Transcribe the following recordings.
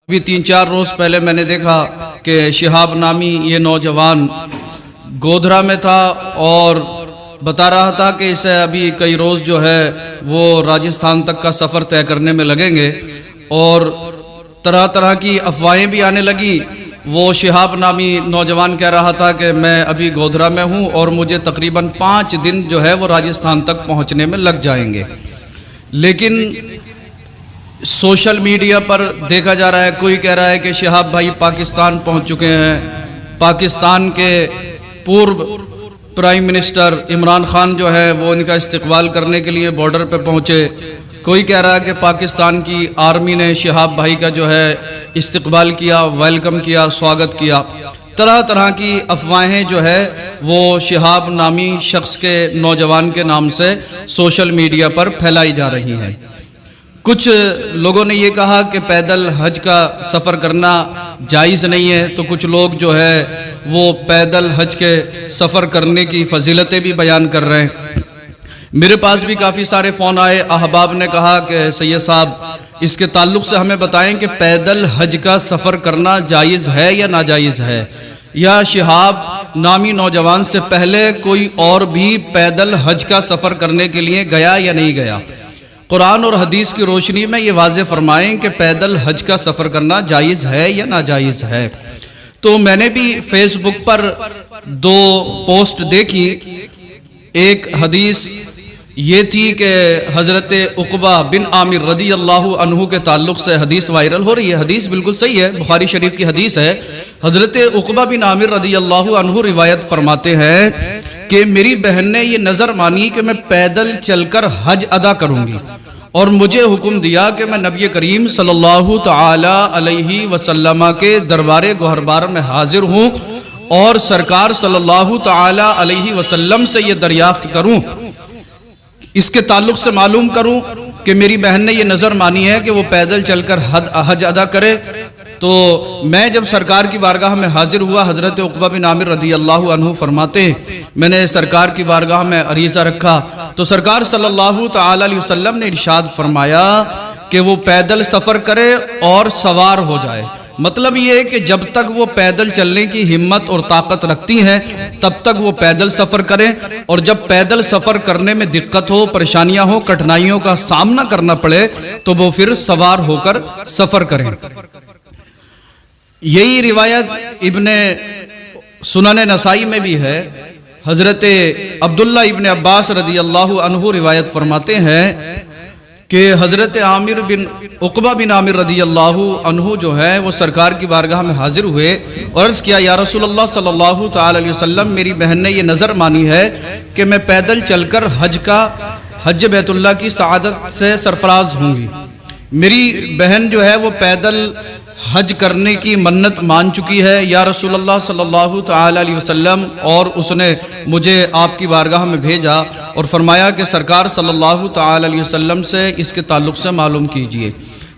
بھی 3-4 روز پہلے میں نے دیکھا کہ شہاب نامی یہ نوجوان گودھرا میں تھا اور بتا رہا تھا کہ اسے ابھی کئی روز جو ہے وہ راجستھان تک کا سفر طے کرنے میں لگیں گے، اور طرح طرح کی افواہیں بھی آنے لگی۔ وہ شہاب نامی نوجوان کہہ رہا تھا کہ میں ابھی گودھرا میں ہوں اور مجھے تقریباً 5 دن جو ہے وہ راجستھان تک پہنچنے میں لگ جائیں گے، لیکن سوشل میڈیا پر دیکھا جا رہا ہے، کوئی کہہ رہا ہے کہ شہاب بھائی پاکستان پہنچ چکے ہیں، پاکستان کے پورو پرائم منسٹر عمران خان جو ہے وہ ان کا استقبال کرنے کے لیے بارڈر پہ پہنچے۔ کوئی کہہ رہا ہے کہ پاکستان کی آرمی نے شہاب بھائی کا جو ہے استقبال کیا، ویلکم کیا، سواگت کیا۔ طرح طرح کی افواہیں جو ہے وہ شہاب نامی شخص کے نوجوان کے نام سے سوشل میڈیا پر پھیلائی جا رہی ہیں۔ کچھ لوگوں نے یہ کہا کہ پیدل حج کا سفر کرنا جائز نہیں ہے، تو کچھ لوگ جو ہے وہ پیدل حج کے سفر کرنے کی فضیلتیں بھی بیان کر رہے ہیں۔ میرے پاس بھی کافی سارے فون آئے، احباب نے کہا کہ سید صاحب اس کے تعلق سے ہمیں بتائیں کہ پیدل حج کا سفر کرنا جائز ہے یا ناجائز ہے، یا شہاب نامی نوجوان سے پہلے کوئی اور بھی پیدل حج کا سفر کرنے کے لیے گیا یا نہیں گیا۔ قرآن اور حدیث کی روشنی میں یہ واضح فرمائیں کہ پیدل حج کا سفر کرنا جائز ہے یا ناجائز ہے۔ تو میں نے بھی فیس بک پر 2 پوسٹ دیکھی۔ ایک حدیث یہ تھی کہ حضرت عقبہ بن عامر رضی اللہ عنہ کے تعلق سے حدیث وائرل ہو رہی ہے، حدیث بالکل صحیح ہے، بخاری شریف کی حدیث ہے۔ حضرت عقبہ بن عامر رضی اللہ عنہ روایت فرماتے ہیں کہ میری بہن نے یہ نظر مانی کہ میں پیدل چل کر حج ادا کروں گی، اور مجھے حکم دیا کہ میں نبی کریم صلی اللہ تعالی علیہ وسلم کے دربار گوہربار میں حاضر ہوں اور سرکار صلی اللہ تعالی علیہ وسلم سے یہ دریافت کروں، اس کے تعلق سے معلوم کروں کہ میری بہن نے یہ نظر مانی ہے کہ وہ پیدل چل کر حج ادا کرے۔ تو میں جب سرکار کی بارگاہ میں حاضر ہوا، حضرت عقبہ بن عامر رضی اللہ عنہ فرماتے ہیں میں نے سرکار کی بارگاہ میں عریضہ رکھا تو سرکار صلی اللہ تعالی علیہ وسلم نے ارشاد فرمایا کہ وہ پیدل سفر کرے اور سوار ہو جائے۔ مطلب یہ ہے کہ جب تک وہ پیدل چلنے کی ہمت اور طاقت رکھتی ہیں تب تک وہ پیدل سفر کریں، اور جب پیدل سفر کرنے میں دقت ہو، پریشانیاں ہو، کٹھنائیوں کا سامنا کرنا پڑے تو وہ پھر سوار ہو کر سفر کریں۔ یہی روایت ابن سنن نسائی میں بھی ہے۔ حضرت عبداللہ ابن عباس رضی اللہ عنہ روایت فرماتے ہیں کہ حضرت عقبہ بن عامر رضی اللہ عنہ جو ہے وہ سرکار کی بارگاہ میں حاضر ہوئے اور عرض کیا یا رسول اللہ صلی اللہ تعالی علیہ وسلم، میری بہن نے یہ نظر مانی ہے کہ میں پیدل چل کر حج بیت اللہ کی سعادت سے سرفراز ہوں گی۔ میری بہن جو ہے وہ پیدل حج کرنے کی منت مان چکی ہے یا رسول اللہ صلی اللہ تعالی علیہ وسلم، اور اس نے مجھے آپ کی بارگاہ میں بھیجا اور فرمایا کہ سرکار صلی اللہ تعالی علیہ وسلم سے اس کے تعلق سے معلوم کیجئے۔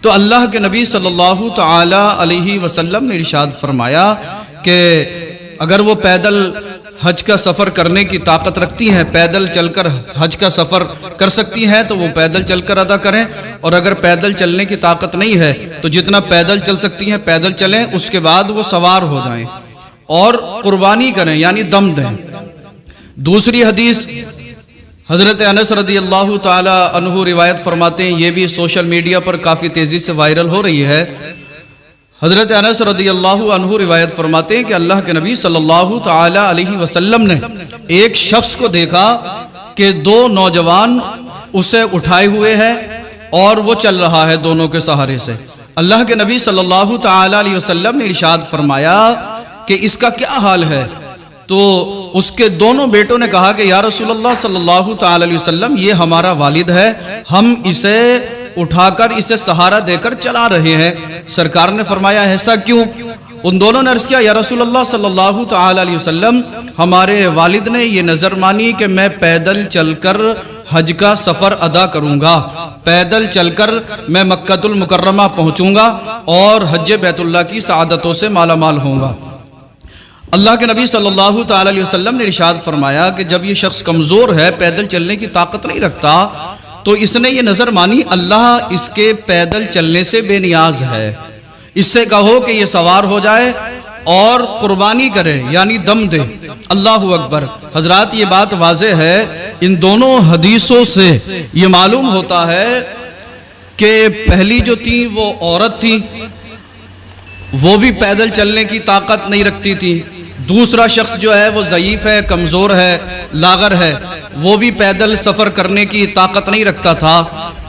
تو اللہ کے نبی صلی اللہ تعالی علیہ وسلم نے ارشاد فرمایا کہ اگر وہ پیدل حج کا سفر کرنے کی طاقت رکھتی ہیں، پیدل چل کر حج کا سفر کر سکتی ہیں تو وہ پیدل چل کر ادا کریں، اور اگر پیدل چلنے کی طاقت نہیں ہے تو جتنا پیدل چل سکتی ہیں پیدل چلیں، اس کے بعد وہ سوار ہو جائیں اور قربانی کریں یعنی دم دیں۔ دوسری حدیث حضرت انس رضی اللہ تعالی عنہ روایت فرماتے ہیں، یہ بھی سوشل میڈیا پر کافی تیزی سے وائرل ہو رہی ہے۔ حضرت انس رضی اللہ عنہ روایت فرماتے ہیں کہ اللہ کے نبی صلی اللہ تعالی علیہ وسلم نے ایک شخص کو دیکھا کہ 2 نوجوان اسے اٹھائے ہوئے ہیں اور وہ چل رہا ہے دونوں کے سہارے سے۔ اللہ کے نبی صلی اللہ تعالی علیہ وسلم نے ارشاد فرمایا کہ اس کا کیا حال ہے؟ تو اس کے دونوں بیٹوں نے کہا کہ یا رسول اللہ صلی اللہ تعالی علیہ وسلم، یہ ہمارا والد ہے، ہم اسے اٹھا کر اسے سہارا دے کر چلا رہے ہیں۔ سرکار نے فرمایا ایسا کیوں؟ ان دونوں نے عرض کیا یا رسول اللہ صلی اللہ تعالی علیہ وسلم، ہمارے والد نے یہ نظر مانی کہ میں پیدل چل کر حج کا سفر ادا کروں گا، پیدل چل کر میں مکہ المکرمہ پہنچوں گا اور حج بیت اللہ کی سعادتوں سے مالا مال ہوں گا۔ اللہ کے نبی صلی اللہ تعالی علیہ وسلم نے ارشاد فرمایا کہ جب یہ شخص کمزور ہے، پیدل چلنے کی طاقت نہیں رکھتا، تو اس نے یہ نظر مانی اللہ اس کے پیدل چلنے سے بے نیاز ہے، اس سے کہو کہ یہ سوار ہو جائے اور قربانی کرے یعنی دم دے۔ اللہ اکبر۔ حضرات یہ بات واضح ہے، ان دونوں حدیثوں سے یہ معلوم ہوتا ہے کہ پہلی جو تھی وہ عورت تھی، وہ بھی پیدل چلنے کی طاقت نہیں رکھتی تھی، دوسرا شخص جو ہے وہ ضعیف ہے، کمزور ہے، لاغر ہے، وہ بھی پیدل سفر کرنے کی طاقت نہیں رکھتا تھا۔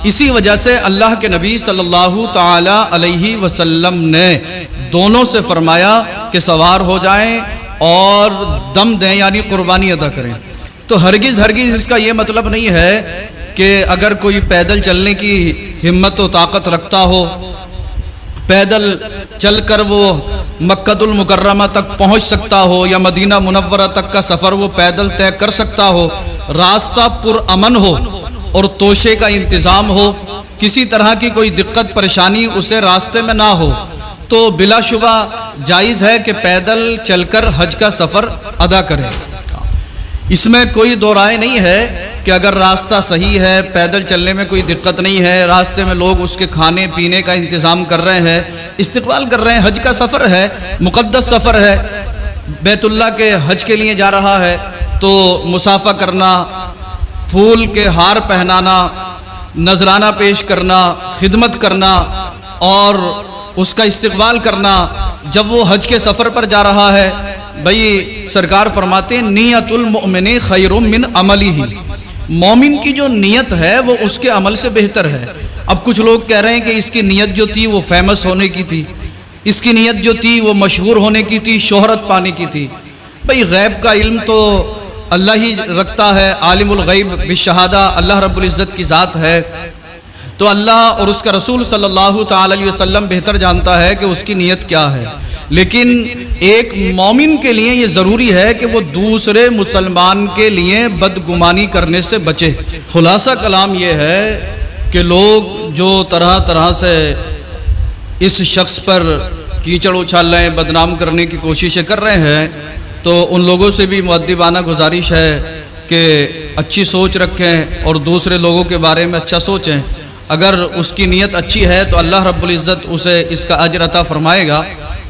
اسی وجہ سے اللہ کے نبی صلی اللہ تعالی علیہ وسلم نے دونوں سے فرمایا کہ سوار ہو جائیں اور دم دیں یعنی قربانی ادا کریں۔ تو ہرگز اس کا یہ مطلب نہیں ہے کہ اگر کوئی پیدل چلنے کی ہمت و طاقت رکھتا ہو، پیدل چل کر وہ مکہ المکرمہ تک پہنچ سکتا ہو یا مدینہ منورہ تک کا سفر وہ پیدل طے کر سکتا ہو، راستہ پر امن ہو اور توشے کا انتظام ہو، کسی طرح کی کوئی دقت پریشانی اسے راستے میں نہ ہو، تو بلا شبہ جائز ہے کہ پیدل چل کر حج کا سفر ادا کرے۔ اس میں کوئی دو رائے نہیں ہے کہ اگر راستہ صحیح ہے، پیدل چلنے میں کوئی دقت نہیں ہے، راستے میں لوگ اس کے کھانے پینے کا انتظام کر رہے ہیں، استقبال کر رہے ہیں، حج کا سفر ہے، مقدس سفر ہے، بیت اللہ کے حج کے لیے جا رہا ہے، تو مصافحہ کرنا، پھول کے ہار پہنانا، نذرانہ پیش کرنا، خدمت کرنا اور اس کا استقبال کرنا جب وہ حج کے سفر پر جا رہا ہے، بھئی سرکار فرماتے ہیں نیت المؤمن خیر من عملہ، مومن کی جو نیت ہے وہ اس کے عمل سے بہتر ہے۔ اب کچھ لوگ کہہ رہے ہیں کہ اس کی نیت جو تھی وہ فیمس ہونے کی تھی، اس کی نیت جو تھی وہ مشہور ہونے کی تھی، شہرت پانے کی تھی۔ بھئی غیب کا علم تو اللہ ہی رکھتا ہے، عالم الغیب بالشہادہ اللہ رب العزت کی ذات ہے، تو اللہ اور اس کا رسول صلی اللہ تعالی علیہ وسلم بہتر جانتا ہے کہ اس کی نیت کیا ہے۔ لیکن ایک مومن کے لیے یہ ضروری ہے کہ وہ دوسرے مسلمان کے لیے بدگمانی کرنے سے بچے۔ خلاصہ کلام یہ ہے کہ لوگ جو طرح سے اس شخص پر کیچڑ اچھال رہے ہیں، بدنام کرنے کی کوششیں کر رہے ہیں، تو ان لوگوں سے بھی مؤدبانہ گزارش ہے کہ اچھی سوچ رکھیں اور دوسرے لوگوں کے بارے میں اچھا سوچیں۔ اگر اس کی نیت اچھی ہے تو اللہ رب العزت اسے اس کا اجر عطا فرمائے گا،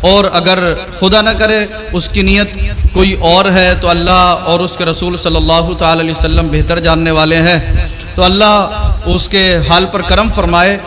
اور اگر خدا نہ کرے اس کی نیت کوئی اور ہے تو اللہ اور اس کے رسول صلی اللہ تعالی علیہ وسلم بہتر جاننے والے ہیں، تو اللہ اس کے حال پر کرم فرمائے،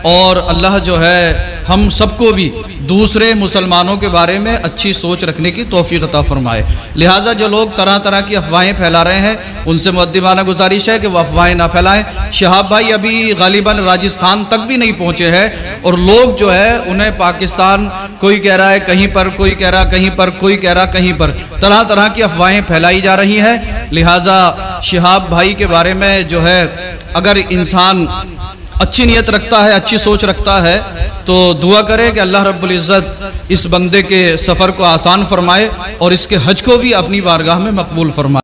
اور اللہ جو ہے ہم سب کو بھی دوسرے مسلمانوں کے بارے میں اچھی سوچ رکھنے کی توفیق عطا فرمائے۔ لہٰذا جو لوگ طرح کی افواہیں پھیلا رہے ہیں ان سے مؤدبانہ گزارش ہے کہ وہ افواہیں نہ پھیلائیں۔ شہاب بھائی ابھی غالباً راجستھان تک بھی نہیں پہنچے ہیں، اور لوگ جو ہے انہیں پاکستان کوئی کہہ رہا ہے کہیں پر، کوئی کہہ رہا کہیں پر، کوئی کہہ رہا کہیں پر، طرح کی افواہیں پھیلائی جا رہی ہیں۔ لہٰذا شہاب بھائی کے بارے میں جو ہے اگر انسان اچھی نیت رکھتا ہے، اچھی سوچ رکھتا ہے، تو دعا کرے کہ اللہ رب العزت اس بندے کے سفر کو آسان فرمائے اور اس کے حج کو بھی اپنی بارگاہ میں مقبول فرمائے۔